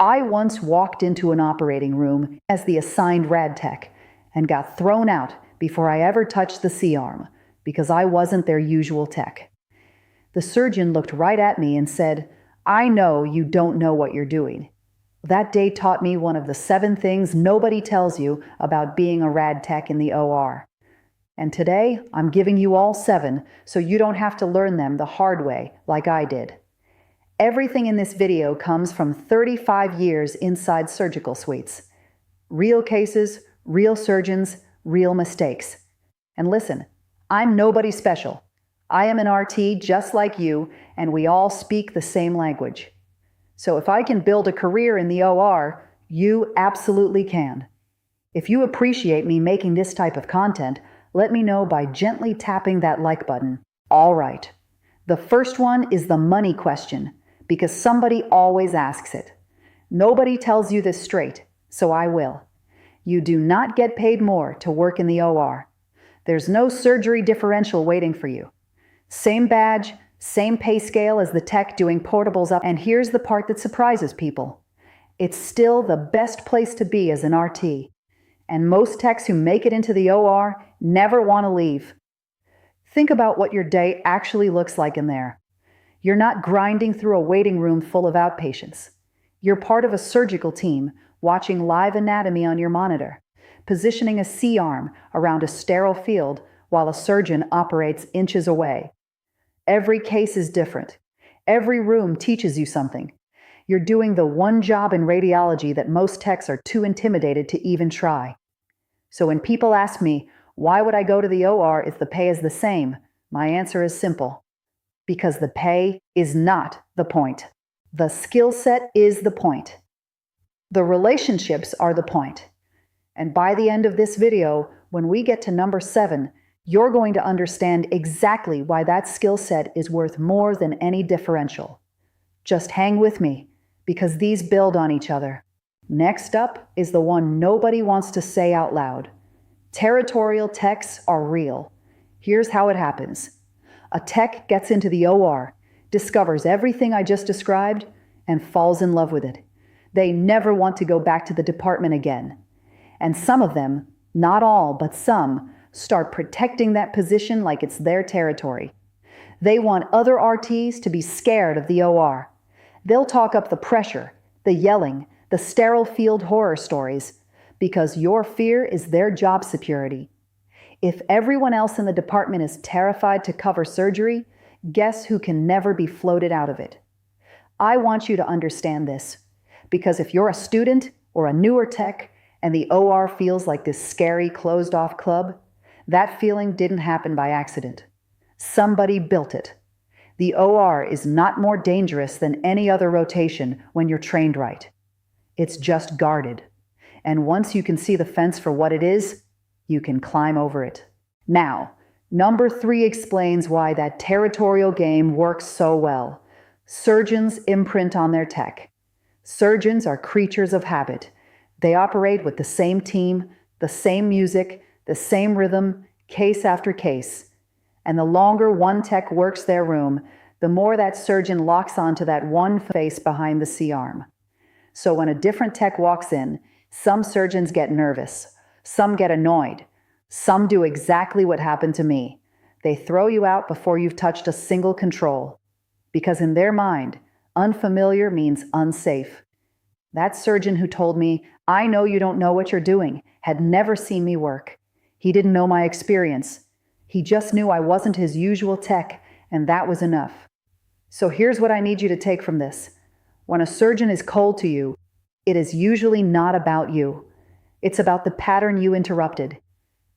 I once walked into an operating room as the assigned Rad Tech and got thrown out before I ever touched the C-arm because I wasn't their usual tech. The surgeon looked right at me and said, "I know you don't know what you're doing." That day taught me one of the 7 things nobody tells you about being a Rad Tech in the OR. And today, I'm giving you all 7 so you don't have to learn them the hard way like I did. Everything in this video comes from 35 years inside surgical suites. Real cases, real surgeons, real mistakes. And listen, I'm nobody special. I am an RT just like you, and we all speak the same language. So if I can build a career in the OR, you absolutely can. If you appreciate me making this type of content, let me know by gently tapping that like button. All right. The first one is the money question, because somebody always asks it. Nobody tells you this straight, so I will. You do not get paid more to work in the OR. There's no surgery differential waiting for you. Same badge, same pay scale as the tech doing portables up, and here's the part that surprises people. It's still the best place to be as an RT, and most techs who make it into the OR never want to leave. Think about what your day actually looks like in there. You're not grinding through a waiting room full of outpatients. You're part of a surgical team watching live anatomy on your monitor, positioning a C-arm around a sterile field while a surgeon operates inches away. Every case is different. Every room teaches you something. You're doing the one job in radiology that most techs are too intimidated to even try. So when people ask me, why would I go to the OR if the pay is the same? My answer is simple. Because the pay is not the point. The skill set is the point. The relationships are the point. And by the end of this video, when we get to number 7, you're going to understand exactly why that skill set is worth more than any differential. Just hang with me, because these build on each other. Next up is the one nobody wants to say out loud. Territorial techs are real. Here's how it happens. A tech gets into the OR, discovers everything I just described, and falls in love with it. They never want to go back to the department again. And some of them, not all, but some, start protecting that position like it's their territory. They want other RTs to be scared of the OR. They'll talk up the pressure, the yelling, the sterile field horror stories, because your fear is their job security. If everyone else in the department is terrified to cover surgery, guess who can never be floated out of it? I want you to understand this, because if you're a student or a newer tech and the OR feels like this scary closed-off club, that feeling didn't happen by accident. Somebody built it. The OR is not more dangerous than any other rotation when you're trained right. It's just guarded. And once you can see the fence for what it is, you can climb over it. Now, number 3 explains why that territorial game works so well. Surgeons imprint on their tech. Surgeons are creatures of habit. They operate with the same team, the same music, the same rhythm, case after case. And the longer one tech works their room, the more that surgeon locks onto that one face behind the C-arm. So when a different tech walks in, some surgeons get nervous, some get annoyed, some do exactly what happened to me. They throw you out before you've touched a single control. Because in their mind, unfamiliar means unsafe. That surgeon who told me, "I know you don't know what you're doing," had never seen me work. He didn't know my experience. He just knew I wasn't his usual tech, and that was enough. So here's what I need you to take from this. When a surgeon is cold to you, it is usually not about you. It's about the pattern you interrupted.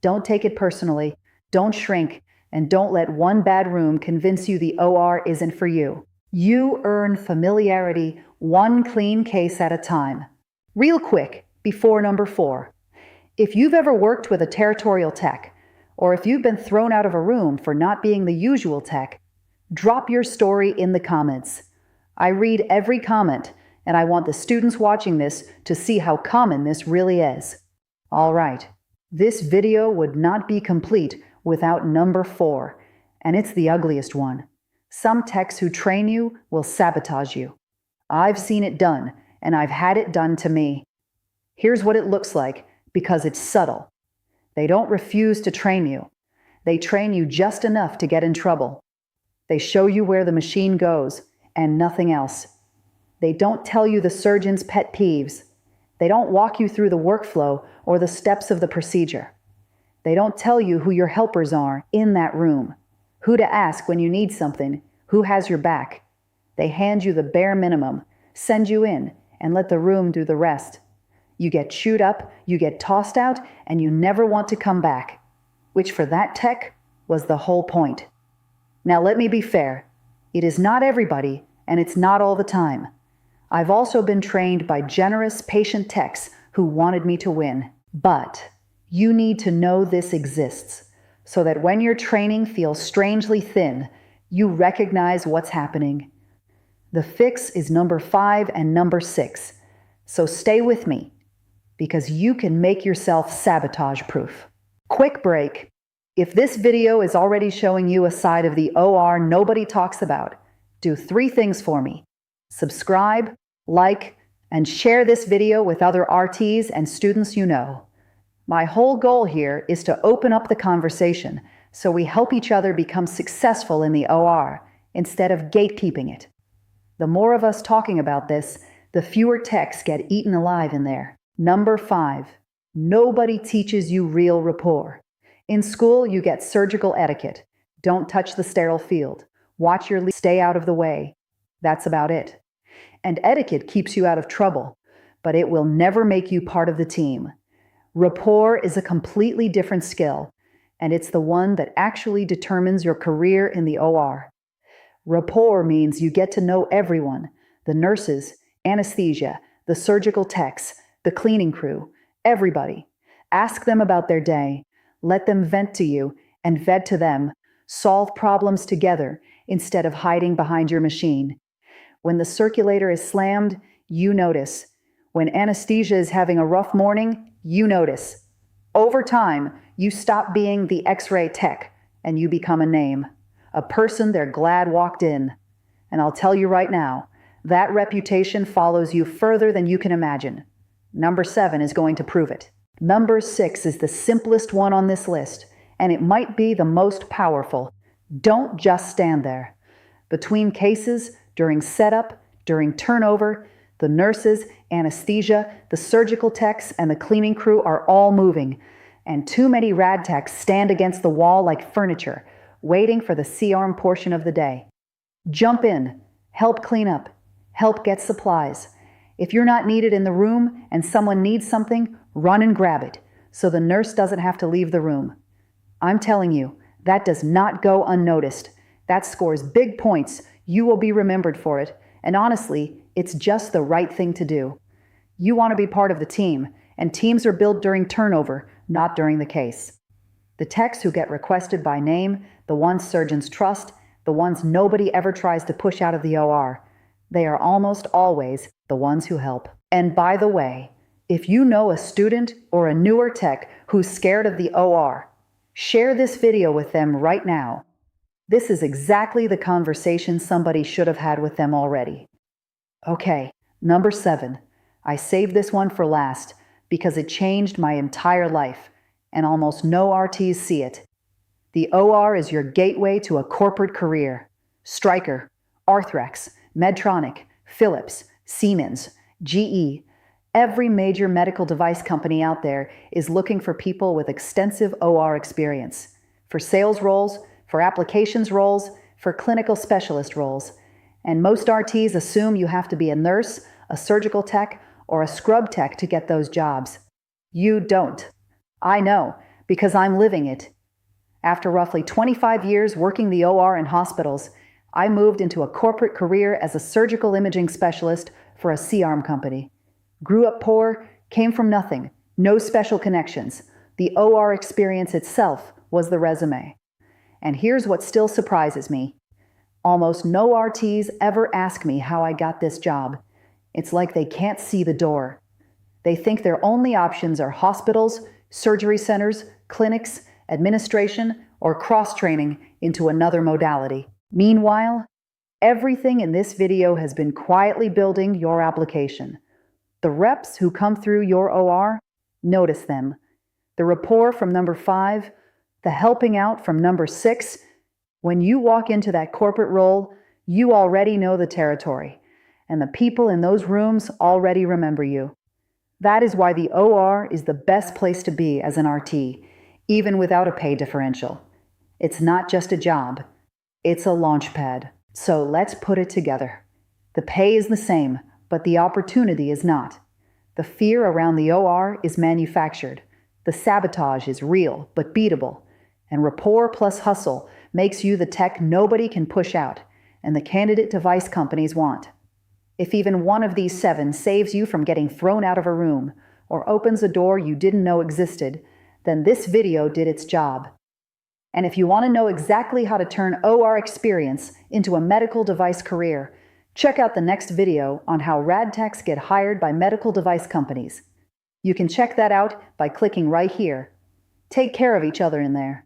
Don't take it personally, don't shrink, and don't let one bad room convince you the OR isn't for you. You earn familiarity one clean case at a time. Real quick, before number 4. If you've ever worked with a territorial tech, or if you've been thrown out of a room for not being the usual tech, drop your story in the comments. I read every comment, and I want the students watching this to see how common this really is. All right, this video would not be complete without number 4, and it's the ugliest one. Some techs who train you will sabotage you. I've seen it done, and I've had it done to me. Here's what it looks like, because it's subtle. They don't refuse to train you. They train you just enough to get in trouble. They show you where the machine goes, and nothing else. They don't tell you the surgeon's pet peeves. They don't walk you through the workflow or the steps of the procedure. They don't tell you who your helpers are in that room, who to ask when you need something, who has your back. They hand you the bare minimum, send you in, and let the room do the rest. You get chewed up, you get tossed out, and you never want to come back, which for that tech was the whole point. Now let me be fair. It is not everybody, and it's not all the time. I've also been trained by generous, patient techs who wanted me to win. But you need to know this exists, so that when your training feels strangely thin, you recognize what's happening. The fix is number 5 and number 6, so stay with me, because you can make yourself sabotage-proof. Quick break. If this video is already showing you a side of the OR nobody talks about, do 3 things for me. Subscribe, like, and share this video with other RTs and students you know. My whole goal here is to open up the conversation so we help each other become successful in the OR instead of gatekeeping it. The more of us talking about this, the fewer techs get eaten alive in there. Number 5, nobody teaches you real rapport. In school, you get surgical etiquette. Don't touch the sterile field. Watch your lead. Stay out of the way. That's about it. And etiquette keeps you out of trouble, but it will never make you part of the team. Rapport is a completely different skill, and it's the one that actually determines your career in the OR. Rapport means you get to know everyone, the nurses, anesthesia, the surgical techs, the cleaning crew, everybody. Ask them about their day, let them vent to you, and vet to them. Solve problems together instead of hiding behind your machine. When the circulator is slammed, you notice. When anesthesia is having a rough morning, you notice. Over time, you stop being the X-ray tech and you become a name, a person they're glad walked in. And I'll tell you right now, that reputation follows you further than you can imagine. Number 7 is going to prove it. Number 6 is the simplest one on this list, and it might be the most powerful. Don't just stand there. Between cases, during setup, during turnover, the nurses, anesthesia, the surgical techs, and the cleaning crew are all moving, and too many Rad Techs stand against the wall like furniture, waiting for the C-arm portion of the day. Jump in, help clean up, help get supplies. If you're not needed in the room and someone needs something, run and grab it, so the nurse doesn't have to leave the room. I'm telling you, that does not go unnoticed. That scores big points. You will be remembered for it, and honestly, it's just the right thing to do. You want to be part of the team, and teams are built during turnover, not during the case. The techs who get requested by name, the ones surgeons trust, the ones nobody ever tries to push out of the OR, they are almost always the ones who help. And by the way, if you know a student or a newer tech who's scared of the OR, share this video with them right now. This is exactly the conversation somebody should have had with them already. Okay, number 7. I saved this one for last because it changed my entire life, and almost no RTs see it. The OR is your gateway to a corporate career. Stryker, Arthrex, Medtronic, Philips, Siemens, GE, every major medical device company out there is looking for people with extensive OR experience. For sales roles, for applications roles, for clinical specialist roles. And most RTs assume you have to be a nurse, a surgical tech, or a scrub tech to get those jobs. You don't. I know, because I'm living it. After roughly 25 years working the OR in hospitals, I moved into a corporate career as a surgical imaging specialist for a C-arm company. Grew up poor, came from nothing, no special connections. The OR experience itself was the resume. And here's what still surprises me. Almost no RTs ever ask me how I got this job. It's like they can't see the door. They think their only options are hospitals, surgery centers, clinics, administration, or cross-training into another modality. Meanwhile, everything in this video has been quietly building your application. The reps who come through your OR, notice them. The rapport from number 5, the helping out from number 6. When you walk into that corporate role, you already know the territory, and the people in those rooms already remember you. That is why the OR is the best place to be as an RT, even without a pay differential. It's not just a job, it's a launchpad. So let's put it together. The pay is the same, but the opportunity is not. The fear around the OR is manufactured. The sabotage is real, but beatable. And rapport plus hustle makes you the tech nobody can push out, and the candidate device companies want. If even one of these 7 saves you from getting thrown out of a room, or opens a door you didn't know existed, then this video did its job. And if you want to know exactly how to turn OR experience into a medical device career, check out the next video on how Rad Techs get hired by medical device companies. You can check that out by clicking right here. Take care of each other in there.